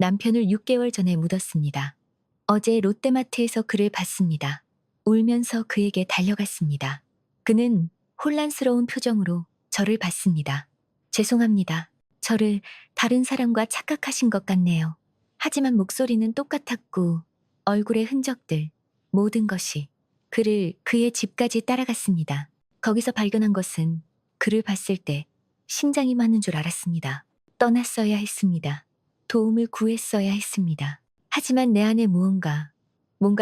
남편을 6개월 전에 묻었습니다. 어제 롯데마트에서 그를 봤습니다. 울면서 그에게 달려갔습니다. 그는 혼란스러운 표정으로 저를 봤습니다. 죄송합니다. 저를 다른 사람과 착각하신 것 같네요. 하지만 목소리는 똑같았고 얼굴의 흔적들, 모든 것이 그를 그의 집까지 따라갔습니다. 거기서 발견한 것은 그를 봤을 때 심장이 맞는 줄 알았습니다. 떠났어야 했습니다. 도움을 구했어야 했습니다. 하지만 내 안에 뭔가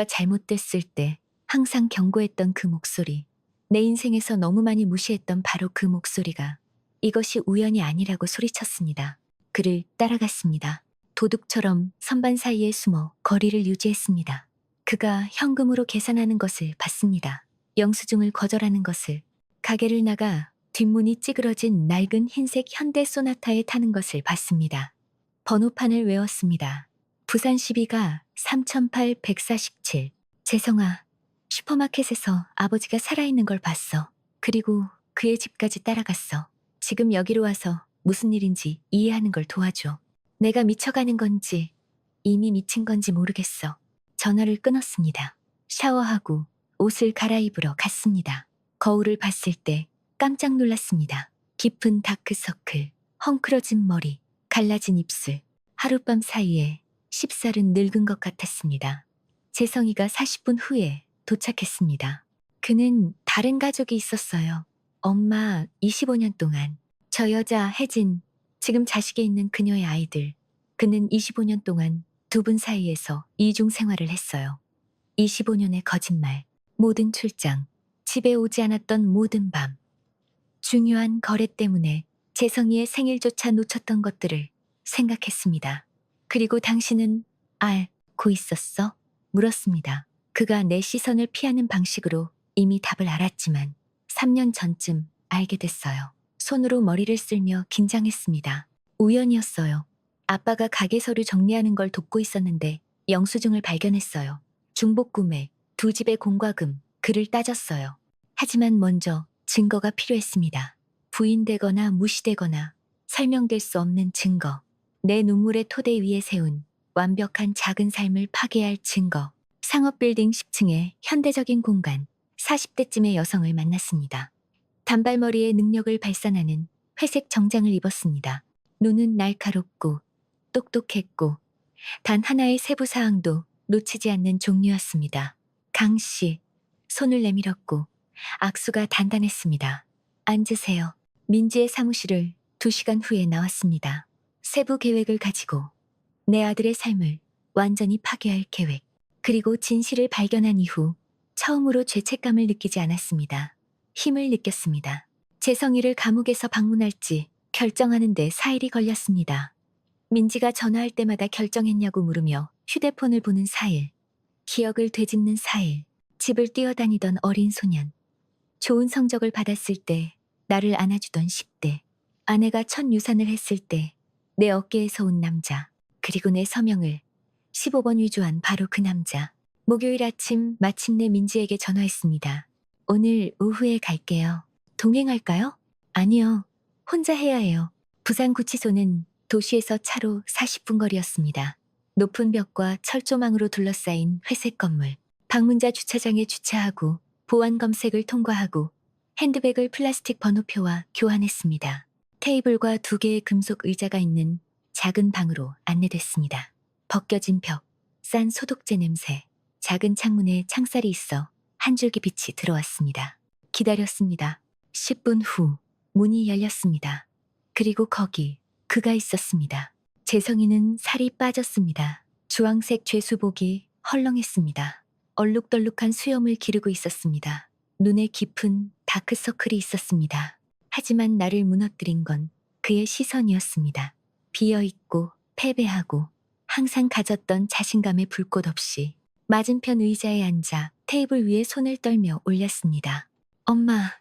잘못됐을 때 항상 경고했던 그 목소리, 내 인생에서 너무 많이 무시했던 바로 그 목소리가 이것이 우연이 아니라고 소리쳤습니다. 그를 따라갔습니다. 도둑처럼 선반 사이에 숨어 거리를 유지했습니다. 그가 현금으로 계산하는 것을 봤습니다. 영수증을 거절하는 것을, 가게를 나가 뒷문이 찌그러진 낡은 흰색 현대 소나타에 타는 것을 봤습니다. 번호판을 외웠습니다. 부산 12가 3008-147. 재성아, 슈퍼마켓에서 아버지가 살아있는 걸 봤어. 그리고 그의 집까지 따라갔어. 지금 여기로 와서 무슨 일인지 이해하는 걸 도와줘. 내가 미쳐가는 건지 이미 미친 건지 모르겠어. 전화를 끊었습니다. 샤워하고 옷을 갈아입으러 갔습니다. 거울을 봤을 때 깜짝 놀랐습니다. 깊은 다크서클, 헝클어진 머리, 갈라진 입술, 하룻밤 사이에 쉽사른 늙은 것 같았습니다. 재성이가 40분 후에 도착했습니다. 그는 다른 가족이 있었어요. 엄마 25년 동안, 저 여자 혜진, 지금 자식에 있는 그녀의 아이들. 그는 25년 동안 두 분 사이에서 이중 생활을 했어요. 25년의 거짓말, 모든 출장, 집에 오지 않았던 모든 밤. 중요한 거래 때문에 재성이의 생일조차 놓쳤던 것들을 생각했습니다. 그리고 당신은 알고 있었어? 물었습니다. 그가 내 시선을 피하는 방식으로 이미 답을 알았지만 3년 전쯤 알게 됐어요. 손으로 머리를 쓸며 긴장했습니다. 우연이었어요. 아빠가 가게 서류 정리하는 걸 돕고 있었는데 영수증을 발견했어요. 중복 구매, 두 집의 공과금, 그를 따졌어요. 하지만 먼저 증거가 필요했습니다. 부인되거나 무시되거나 설명될 수 없는 증거. 내 눈물의 토대 위에 세운 완벽한 작은 삶을 파괴할 증거. 상업빌딩 10층의 현대적인 공간. 40대쯤의 여성을 만났습니다. 단발머리에 능력을 발산하는 회색 정장을 입었습니다. 눈은 날카롭고 똑똑했고 단 하나의 세부 사항도 놓치지 않는 종류였습니다. 강 씨, 손을 내밀었고 악수가 단단했습니다. 앉으세요. 민지의 사무실을 2시간 후에 나왔습니다. 세부 계획을 가지고 내 아들의 삶을 완전히 파괴할 계획. 그리고 진실을 발견한 이후 처음으로 죄책감을 느끼지 않았습니다. 힘을 느꼈습니다. 재성이를 감옥에서 방문할지 결정하는 데 4일이 걸렸습니다. 민지가 전화할 때마다 결정했냐고 물으며 휴대폰을 보는 4일. 기억을 되짚는 4일. 집을 뛰어다니던 어린 소년. 좋은 성적을 받았을 때 나를 안아주던 10대. 아내가 첫 유산을 했을 때 내 어깨에서 온 남자. 그리고 내 서명을 15번 위조한 바로 그 남자. 목요일 아침 마침내 민지에게 전화했습니다. 오늘 오후에 갈게요. 동행할까요? 아니요. 혼자 해야 해요. 부산구치소는 도시에서 차로 40분 거리였습니다. 높은 벽과 철조망으로 둘러싸인 회색 건물. 방문자 주차장에 주차하고 보안 검색을 통과하고 핸드백을 플라스틱 번호표와 교환했습니다. 테이블과 2개의 금속 의자가 있는 작은 방으로 안내됐습니다. 벗겨진 벽, 싼 소독제 냄새, 작은 창문에 창살이 있어 한 줄기 빛이 들어왔습니다. 기다렸습니다. 10분 후 문이 열렸습니다. 그리고 거기 그가 있었습니다. 재성이는 살이 빠졌습니다. 주황색 죄수복이 헐렁했습니다. 얼룩덜룩한 수염을 기르고 있었습니다. 눈에 깊은 다크서클이 있었습니다. 하지만 나를 무너뜨린 건 그의 시선이었습니다. 비어있고 패배하고 항상 가졌던 자신감의 불꽃 없이 맞은편 의자에 앉아 테이블 위에 손을 떨며 올렸습니다. 엄마,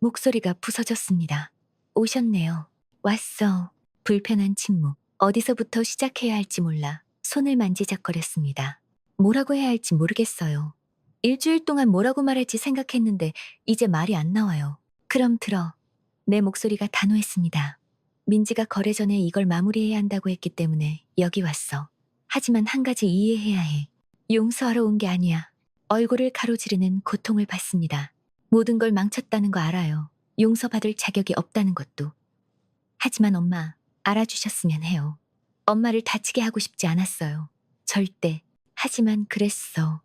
목소리가 부서졌습니다. 오셨네요. 왔어. 불편한 침묵. 어디서부터 시작해야 할지 몰라 손을 만지작거렸습니다. 뭐라고 해야 할지 모르겠어요. 일주일 동안 뭐라고 말할지 생각했는데 이제 말이 안 나와요. 그럼 들어. 내 목소리가 단호했습니다. 민지가 거래 전에 이걸 마무리해야 한다고 했기 때문에 여기 왔어. 하지만 한 가지 이해해야 해. 용서하러 온 게 아니야. 얼굴을 가로지르는 고통을 받습니다. 모든 걸 망쳤다는 거 알아요. 용서받을 자격이 없다는 것도. 하지만 엄마, 알아주셨으면 해요. 엄마를 다치게 하고 싶지 않았어요. 절대. 하지만 그랬어.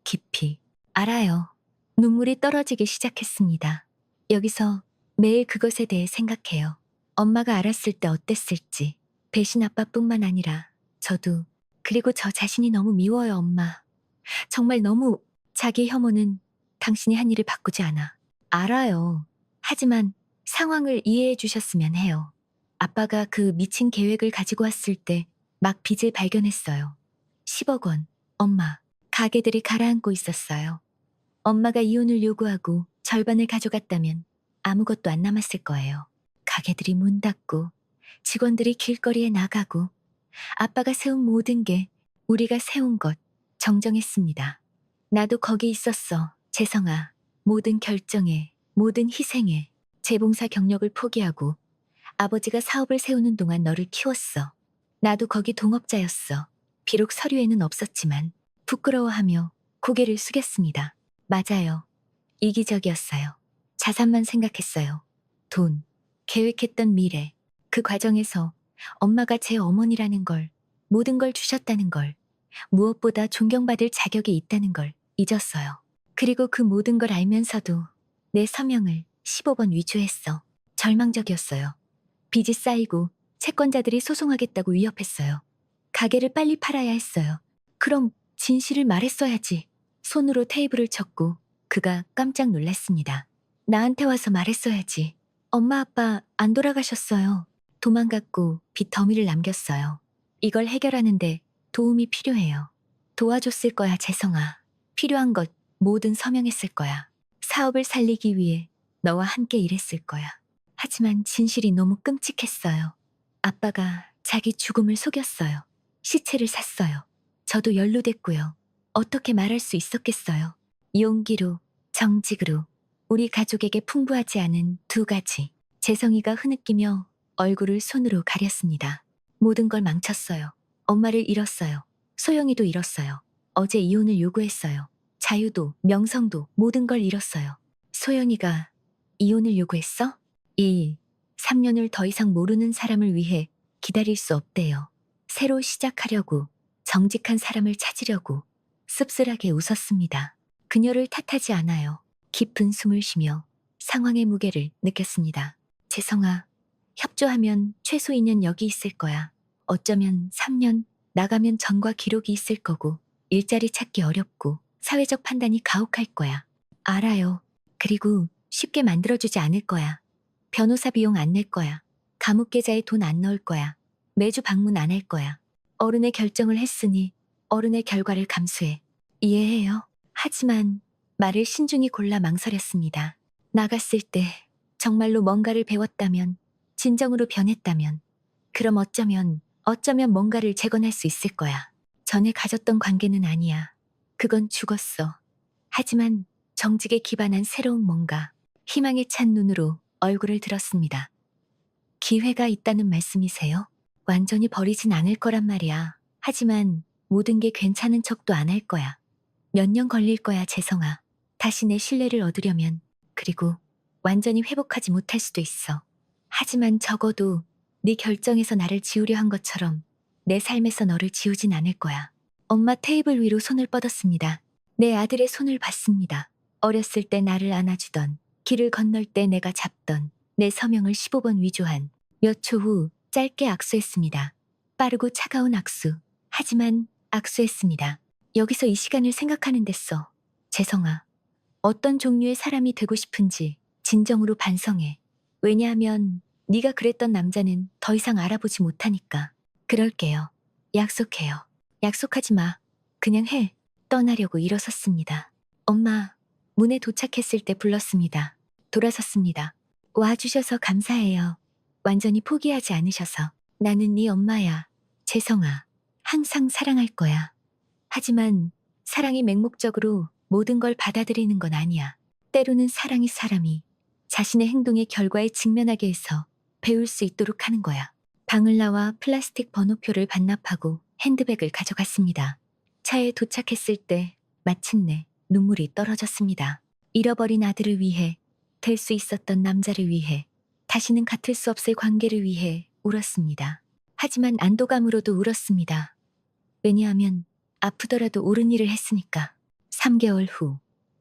깊이. 알아요. 눈물이 떨어지기 시작했습니다. 여기서 매일 그것에 대해 생각해요. 엄마가 알았을 때 어땠을지. 배신 아빠뿐만 아니라 저도. 그리고 저 자신이 너무 미워요, 엄마. 정말 너무. 자기 혐오는 당신이 한 일을 바꾸지 않아. 알아요. 하지만 상황을 이해해 주셨으면 해요. 아빠가 그 미친 계획을 가지고 왔을 때 막 빚을 발견했어요. 10억 원. 엄마, 가게들이 가라앉고 있었어요. 엄마가 이혼을 요구하고 절반을 가져갔다면 아무것도 안 남았을 거예요. 가게들이 문 닫고 직원들이 길거리에 나가고 아빠가 세운 모든 게 우리가 세운 것 정정했습니다. 나도 거기 있었어. 재성아. 모든 결정에, 모든 희생에 재봉사 경력을 포기하고 아버지가 사업을 세우는 동안 너를 키웠어. 나도 거기 동업자였어. 비록 서류에는 없었지만 부끄러워하며 고개를 숙였습니다. 맞아요. 이기적이었어요. 자산만 생각했어요. 돈, 계획했던 미래. 그 과정에서 엄마가 제 어머니라는 걸, 모든 걸 주셨다는 걸, 무엇보다 존경받을 자격이 있다는 걸 잊었어요. 그리고 그 모든 걸 알면서도 내 서명을 15번 위조했어. 절망적이었어요. 빚이 쌓이고 채권자들이 소송하겠다고 위협했어요. 가게를 빨리 팔아야 했어요. 그럼 진실을 말했어야지. 손으로 테이블을 쳤고 그가 깜짝 놀랐습니다. 나한테 와서 말했어야지. 엄마 아빠 안 돌아가셨어요. 도망갔고 빚 더미를 남겼어요. 이걸 해결하는데 도움이 필요해요. 도와줬을 거야, 재성아. 필요한 것 뭐든 서명했을 거야. 사업을 살리기 위해 너와 함께 일했을 거야. 하지만 진실이 너무 끔찍했어요. 아빠가 자기 죽음을 속였어요. 시체를 샀어요. 저도 연루됐고요. 어떻게 말할 수 있었겠어요. 용기로, 정직으로, 우리 가족에게 풍부하지 않은 두 가지. 재성이가 흐느끼며 얼굴을 손으로 가렸습니다. 모든 걸 망쳤어요. 엄마를 잃었어요. 소영이도 잃었어요. 어제 이혼을 요구했어요. 자유도, 명성도 모든 걸 잃었어요. 소영이가 이혼을 요구했어? 3년을 더 이상 모르는 사람을 위해 기다릴 수 없대요. 새로 시작하려고, 정직한 사람을 찾으려고 씁쓸하게 웃었습니다. 그녀를 탓하지 않아요. 깊은 숨을 쉬며 상황의 무게를 느꼈습니다. 재성아, 협조하면 최소 2년 여기 있을 거야. 어쩌면 3년, 나가면 전과 기록이 있을 거고, 일자리 찾기 어렵고, 사회적 판단이 가혹할 거야. 알아요. 그리고 쉽게 만들어주지 않을 거야. 변호사 비용 안 낼 거야. 감옥 계좌에 돈 안 넣을 거야. 매주 방문 안 할 거야. 어른의 결정을 했으니 어른의 결과를 감수해. 이해해요. 하지만 말을 신중히 골라 망설였습니다. 나갔을 때 정말로 뭔가를 배웠다면, 진정으로 변했다면, 그럼 어쩌면 뭔가를 재건할 수 있을 거야. 전에 가졌던 관계는 아니야. 그건 죽었어. 하지만 정직에 기반한 새로운 뭔가, 희망에 찬 눈으로 얼굴을 들었습니다. 기회가 있다는 말씀이세요? 완전히 버리진 않을 거란 말이야. 하지만 모든 게 괜찮은 척도 안 할 거야. 몇 년 걸릴 거야, 재성아. 다시 내 신뢰를 얻으려면. 그리고 완전히 회복하지 못할 수도 있어. 하지만 적어도 네 결정에서 나를 지우려 한 것처럼 내 삶에서 너를 지우진 않을 거야. 엄마 테이블 위로 손을 뻗었습니다. 내 아들의 손을 봤습니다. 어렸을 때 나를 안아주던, 길을 건널 때 내가 잡던, 내 서명을 15번 위조한. 몇 초 후 짧게 악수했습니다. 빠르고 차가운 악수. 하지만 악수했습니다. 여기서 이 시간을 생각하는 데써. 재성아, 어떤 종류의 사람이 되고 싶은지 진정으로 반성해. 왜냐하면 네가 그랬던 남자는 더 이상 알아보지 못하니까. 그럴게요. 약속해요. 약속하지 마. 그냥 해. 떠나려고 일어섰습니다. 엄마, 문에 도착했을 때 불렀습니다. 돌아섰습니다. 와주셔서 감사해요. 완전히 포기하지 않으셔서. 나는 네 엄마야. 재성아, 항상 사랑할 거야. 하지만 사랑이 맹목적으로 모든 걸 받아들이는 건 아니야. 때로는 사랑이 사람이 자신의 행동의 결과에 직면하게 해서 배울 수 있도록 하는 거야. 방을 나와 플라스틱 번호표를 반납하고 핸드백을 가져갔습니다. 차에 도착했을 때 마침내 눈물이 떨어졌습니다. 잃어버린 아들을 위해, 될 수 있었던 남자를 위해, 다시는 같을 수 없을 관계를 위해 울었습니다. 하지만 안도감으로도 울었습니다. 왜냐하면 아프더라도 옳은 일을 했으니까. 3개월 후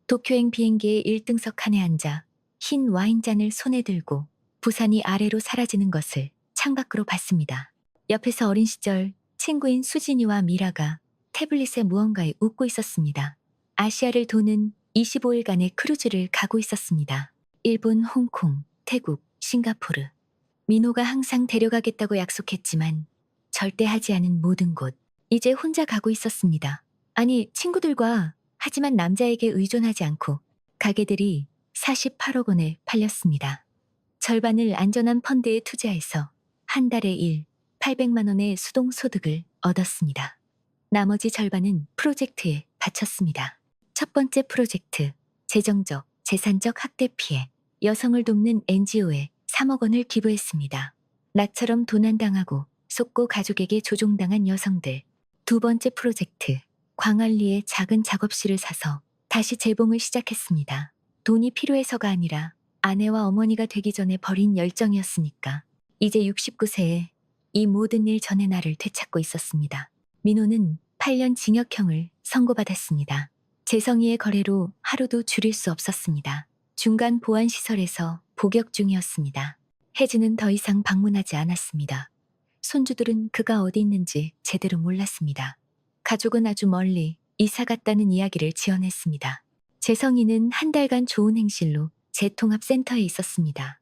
도쿄행 비행기의 1등석 칸에 앉아 흰 와인잔을 손에 들고 부산이 아래로 사라지는 것을 창밖으로 봤습니다. 옆에서 어린 시절 친구인 수진이와 미라가 태블릿에 무언가에 웃고 있었습니다. 아시아를 도는 25일간의 크루즈를 가고 있었습니다. 일본, 홍콩, 태국, 싱가포르. 민호가 항상 데려가겠다고 약속했지만 절대 하지 않은 모든 곳. 이제 혼자 가고 있었습니다. 아니, 친구들과. 하지만 남자에게 의존하지 않고 가게들이 48억 원에 팔렸습니다. 절반을 안전한 펀드에 투자해서 한 달에 800만 원의 수동소득을 얻었습니다. 나머지 절반은 프로젝트에 바쳤습니다. 첫 번째 프로젝트, 재정적, 재산적 학대 피해, 여성을 돕는 NGO에 3억 원을 기부했습니다. 나처럼 도난당하고 속고 가족에게 조종당한 여성들. 두 번째 프로젝트, 광안리에 작은 작업실을 사서 다시 재봉을 시작했습니다. 돈이 필요해서가 아니라 아내와 어머니가 되기 전에 버린 열정이었으니까. 이제 69세에 이 모든 일 전의 나를 되찾고 있었습니다. 민호는 8년 징역형을 선고받았습니다. 재성이의 거래로 하루도 줄일 수 없었습니다. 중간 보안시설에서 복역 중이었습니다. 혜진은 더 이상 방문하지 않았습니다. 손주들은 그가 어디 있는지 제대로 몰랐습니다. 가족은 아주 멀리 이사 갔다는 이야기를 지어냈습니다. 재성이는 한 달간 좋은 행실로 재통합센터에 있었습니다.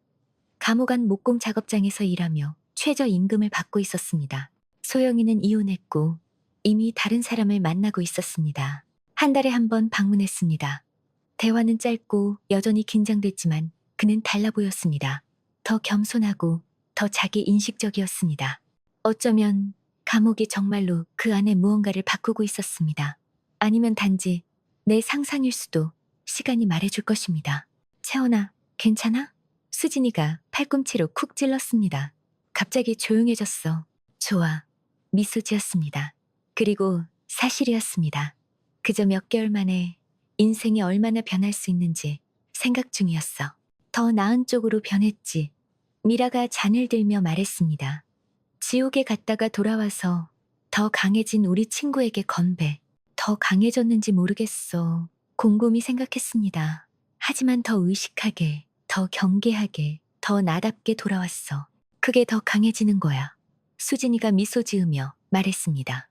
감옥 안 목공 작업장에서 일하며 최저임금을 받고 있었습니다. 소영이는 이혼했고 이미 다른 사람을 만나고 있었습니다. 한 달에 한 번 방문했습니다. 대화는 짧고 여전히 긴장됐지만 그는 달라 보였습니다. 더 겸손하고 더 자기 인식적이었습니다. 어쩌면 감옥이 정말로 그 안에 무언가를 바꾸고 있었습니다. 아니면 단지 내 상상일 수도. 시간이 말해줄 것입니다. 채원아, 괜찮아? 수진이가 팔꿈치로 쿡 찔렀습니다. 갑자기 조용해졌어. 좋아. 미소 지었습니다. 그리고 사실이었습니다. 그저 몇 개월 만에 인생이 얼마나 변할 수 있는지 생각 중이었어. 더 나은 쪽으로 변했지. 미라가 잔을 들며 말했습니다. 지옥에 갔다가 돌아와서 더 강해진 우리 친구에게 건배. 더 강해졌는지 모르겠어. 곰곰이 생각했습니다. 하지만 더 의식하게, 더 경계하게, 더 나답게 돌아왔어. 그게 더 강해지는 거야. 수진이가 미소 지으며 말했습니다.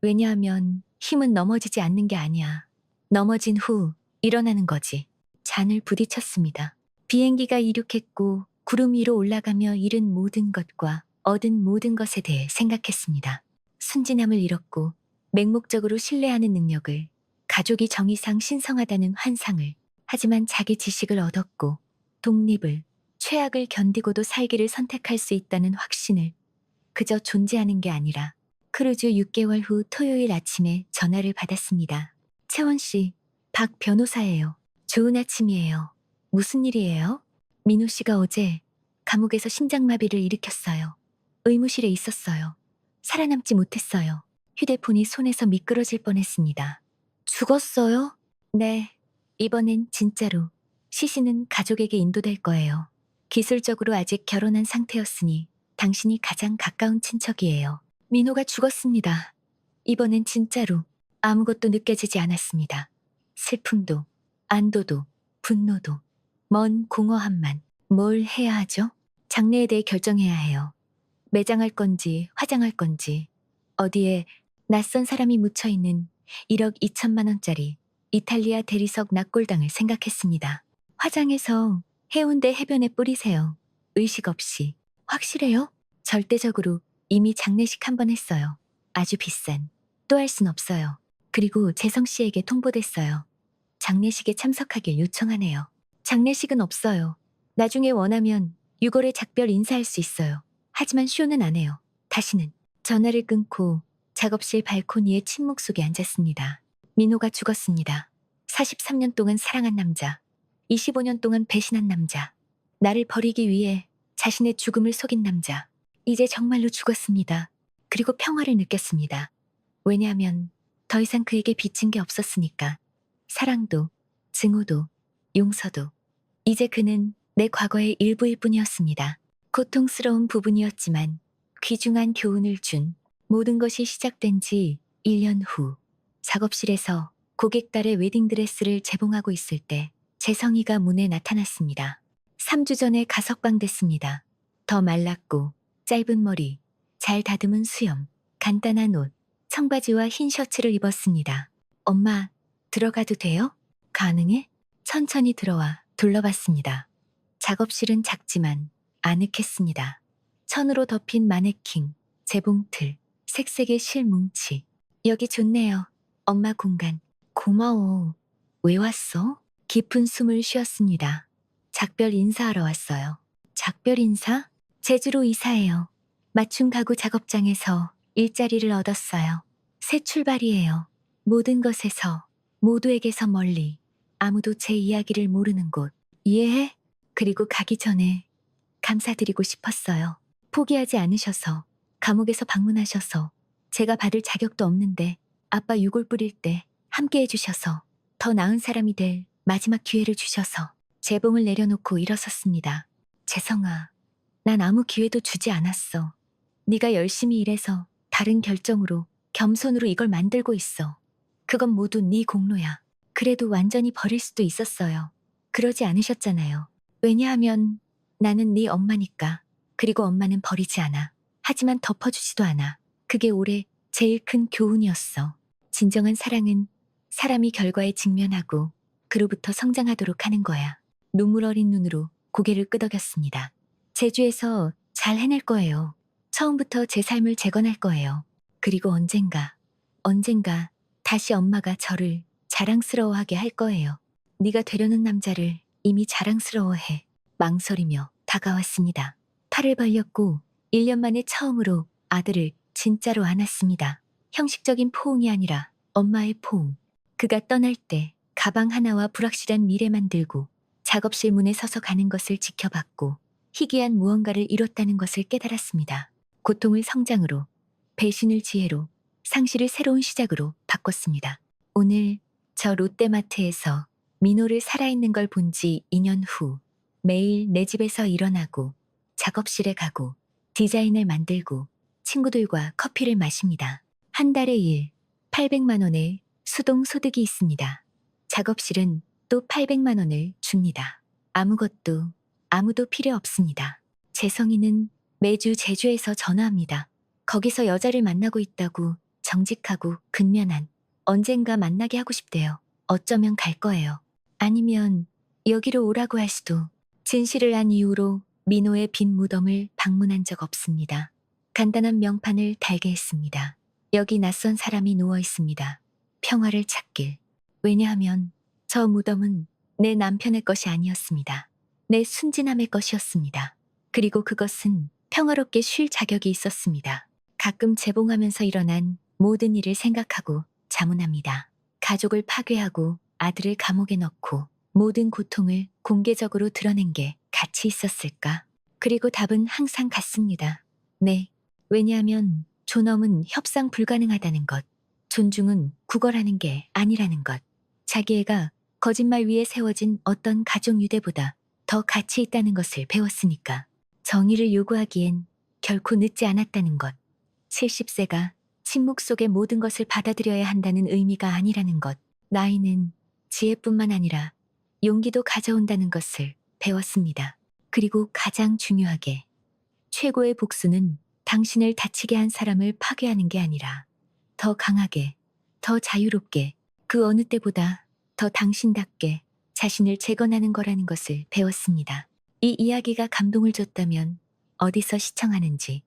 왜냐하면 힘은 넘어지지 않는 게 아니야. 넘어진 후 일어나는 거지. 잔을 부딪혔습니다. 비행기가 이륙했고 구름 위로 올라가며 잃은 모든 것과 얻은 모든 것에 대해 생각했습니다. 순진함을 잃었고 맹목적으로 신뢰하는 능력을, 가족이 정의상 신성하다는 환상을, 하지만 자기 지식을 얻었고 독립을, 최악을 견디고도 살기를 선택할 수 있다는 확신을, 그저 존재하는 게 아니라. 크루즈 6개월 후 토요일 아침에 전화를 받았습니다. 채원 씨, 박 변호사예요. 좋은 아침이에요. 무슨 일이에요? 민호 씨가 어제 감옥에서 심장마비를 일으켰어요. 의무실에 있었어요. 살아남지 못했어요. 휴대폰이 손에서 미끄러질 뻔했습니다. 죽었어요? 네. 이번엔 진짜로. 시신은 가족에게 인도될 거예요. 기술적으로 아직 결혼한 상태였으니 당신이 가장 가까운 친척이에요. 민호가 죽었습니다. 이번엔 진짜로. 아무것도 느껴지지 않았습니다. 슬픔도, 안도도, 분노도, 먼 공허함만. 뭘 해야 하죠? 장례에 대해 결정해야 해요. 매장할 건지 화장할 건지. 어디에 낯선 사람이 묻혀있는 1억 2천만 원짜리 이탈리아 대리석 납골당을 생각했습니다. 화장해서 해운대 해변에 뿌리세요. 의식 없이. 확실해요? 절대적으로. 이미 장례식 한 번 했어요. 아주 비싼. 또 할 순 없어요. 그리고 재성 씨에게 통보됐어요. 장례식에 참석하길 요청하네요. 장례식은 없어요. 나중에 원하면 6월에 작별 인사할 수 있어요. 하지만 쇼는 안 해요. 다시는. 전화를 끊고 작업실 발코니에 침묵 속에 앉았습니다. 민호가 죽었습니다. 43년 동안 사랑한 남자. 25년 동안 배신한 남자. 나를 버리기 위해 자신의 죽음을 속인 남자. 이제 정말로 죽었습니다. 그리고 평화를 느꼈습니다. 왜냐하면 더 이상 그에게 빚진 게 없었으니까. 사랑도, 증오도, 용서도. 이제 그는 내 과거의 일부일 뿐이었습니다. 고통스러운 부분이었지만 귀중한 교훈을 준 모든 것이 시작된 지 1년 후 작업실에서 고객 딸의 웨딩드레스를 재봉하고 있을 때 재성이가 문에 나타났습니다. 3주 전에 가석방됐습니다. 더 말랐고 짧은 머리, 잘 다듬은 수염, 간단한 옷, 청바지와 흰 셔츠를 입었습니다. 엄마, 들어가도 돼요? 가능해? 천천히 들어와 둘러봤습니다. 작업실은 작지만 아늑했습니다. 천으로 덮인 마네킹, 재봉틀, 색색의 실뭉치. 여기 좋네요. 엄마 공간. 고마워. 왜 왔어? 깊은 숨을 쉬었습니다. 작별 인사하러 왔어요. 작별 인사? 제주로 이사해요. 맞춤 가구 작업장에서 일자리를 얻었어요. 새 출발이에요. 모든 것에서, 모두에게서 멀리, 아무도 제 이야기를 모르는 곳. 이해해? 그리고 가기 전에 감사드리고 싶었어요. 포기하지 않으셔서, 감옥에서 방문하셔서, 제가 받을 자격도 없는데 아빠 유골 뿌릴 때 함께 해주셔서, 더 나은 사람이 될 마지막 기회를 주셔서 재봉을 내려놓고 일어섰습니다. 재성아, 난 아무 기회도 주지 않았어. 네가 열심히 일해서 다른 결정으로, 겸손으로 이걸 만들고 있어. 그건 모두 네 공로야. 그래도 완전히 버릴 수도 있었어요. 그러지 않으셨잖아요. 왜냐하면 나는 네 엄마니까. 그리고 엄마는 버리지 않아. 하지만 덮어주지도 않아. 그게 올해 제일 큰 교훈이었어. 진정한 사랑은 사람이 결과에 직면하고 그로부터 성장하도록 하는 거야. 눈물 어린 눈으로 고개를 끄덕였습니다. 제주에서 잘 해낼 거예요. 처음부터 제 삶을 재건할 거예요. 그리고 언젠가 다시 엄마가 저를 자랑스러워하게 할 거예요. 네가 되려는 남자를 이미 자랑스러워해. 망설이며 다가왔습니다. 팔을 벌렸고 1년 만에 처음으로 아들을 진짜로 안았습니다. 형식적인 포옹이 아니라 엄마의 포옹. 그가 떠날 때 가방 하나와 불확실한 미래만 들고 작업실 문에 서서 가는 것을 지켜봤고 희귀한 무언가를 이뤘다는 것을 깨달았습니다. 고통을 성장으로, 배신을 지혜로, 상실을 새로운 시작으로 바꿨습니다. 오늘 저 롯데마트에서 민호를 살아있는 걸 본 지 2년 후 매일 내 집에서 일어나고 작업실에 가고 디자인을 만들고 친구들과 커피를 마십니다. 한 달의 일 800만 원의 수동 소득이 있습니다. 작업실은 또 800만 원을 줍니다. 아무도 필요 없습니다. 재성이는 매주 제주에서 전화합니다. 거기서 여자를 만나고 있다고 정직하고 근면한 언젠가 만나게 하고 싶대요. 어쩌면 갈 거예요. 아니면 여기로 오라고 할 수도. 진실을 안 이후로 민호의 빈 무덤을 방문한 적 없습니다. 간단한 명판을 달게 했습니다. 여기 낯선 사람이 누워 있습니다. 평화를 찾길. 왜냐하면 저 무덤은 내 남편의 것이 아니었습니다. 내 순진함의 것이었습니다. 그리고 그것은 평화롭게 쉴 자격이 있었습니다. 가끔 재봉하면서 일어난 모든 일을 생각하고 자문합니다. 가족을 파괴하고 아들을 감옥에 넣고 모든 고통을 공개적으로 드러낸 게 가치 있었을까? 그리고 답은 항상 같습니다. 네. 왜냐하면 존엄은 협상 불가능하다는 것. 존중은 구걸하는 게 아니라는 것. 자기 애가 거짓말 위에 세워진 어떤 가족 유대보다 더 가치 있다는 것을 배웠으니까. 정의를 요구하기엔 결코 늦지 않았다는 것. 70세가 침묵 속의 모든 것을 받아들여야 한다는 의미가 아니라는 것. 나이는 지혜뿐만 아니라 용기도 가져온다는 것을 배웠습니다. 그리고 가장 중요하게 최고의 복수는 당신을 다치게 한 사람을 파괴하는 게 아니라 더 강하게, 더 자유롭게, 그 어느 때보다 더 당신답게 자신을 재건하는 거라는 것을 배웠습니다. 이 이야기가 감동을 줬다면 어디서 시청하는지,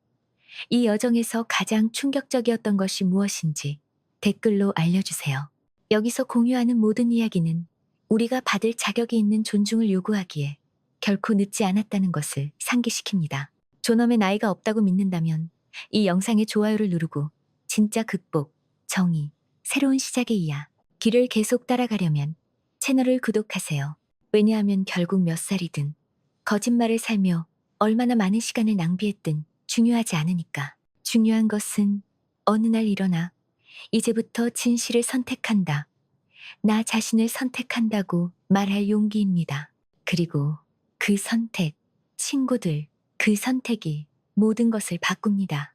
이 여정에서 가장 충격적이었던 것이 무엇인지 댓글로 알려주세요. 여기서 공유하는 모든 이야기는 우리가 받을 자격이 있는 존중을 요구하기에 결코 늦지 않았다는 것을 상기시킵니다. 존엄의 나이가 없다고 믿는다면 이 영상의 좋아요를 누르고 진짜 극복, 정의, 새로운 시작의 이야 길을 계속 따라가려면 채널을 구독하세요. 왜냐하면 결국 몇 살이든 거짓말을 살며 얼마나 많은 시간을 낭비했든 중요하지 않으니까. 중요한 것은 어느 날 일어나 이제부터 진실을 선택한다. 나 자신을 선택한다고 말할 용기입니다. 그리고 그 선택, 친구들, 그 선택이 모든 것을 바꿉니다.